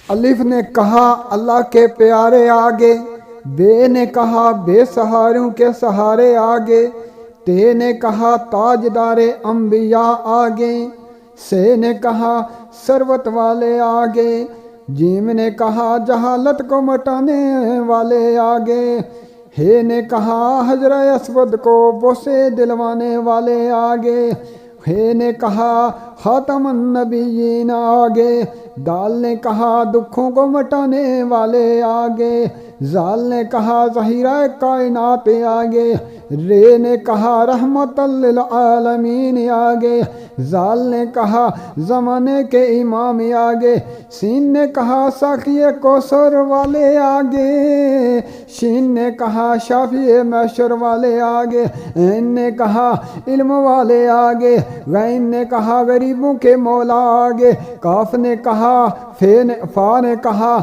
الف نے کہا اللہ کے پیارے آگے، بے نے کہا بے سہاروں کے سہارے آگے، تے نے کہا تاجدار انبیاء آگے، سے نے کہا ثروت والے آگے، جیم نے کہا جہالت کو مٹانے والے آگے، ہے نے کہا حجر اسود کو بوسے دلوانے والے آگے، ہے نے کہا خاتم النبیین آگے، دال نے کہا دکھوں کو مٹانے والے آگے، زال نے کہا ظہیرہ کائنات آگے، رے نے کہا رحمت للعالمین آگے، زال نے کہا زمانے کے امام آگے، سین نے کہا ساقی کوثر والے آگے، شین نے کہا شافی محشر والے آگے، عین نے کہا علم والے آگے، غین نے کہا غریبوں کے مولا آگے، کاف نے کہا فا نے کہا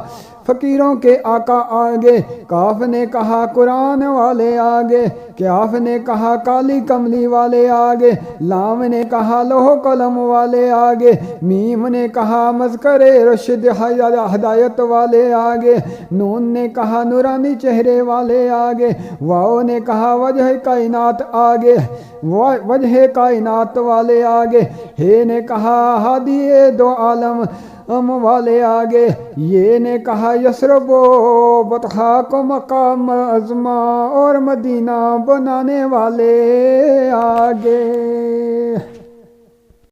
فقیروں کے آقا آگے، کاف نے کہا قرآن والے آگے، کیاف نے کہا کالی کملی والے آگے، لام نے کہا لوح قلم والے آگے، میم نے کہا مذکر رشد ہدایت والے آگے، نون نے کہا نورانی چہرے والے آگے، واو نے کہا وجہ کائنات آگے، وجہ کائنات والے آگے، ہے نے کہا ہادی دو عالم والے آگے، یہ نے کہا یثرب و بطحا کو مقام عظمہ اور مدینہ بنانے والے آگے۔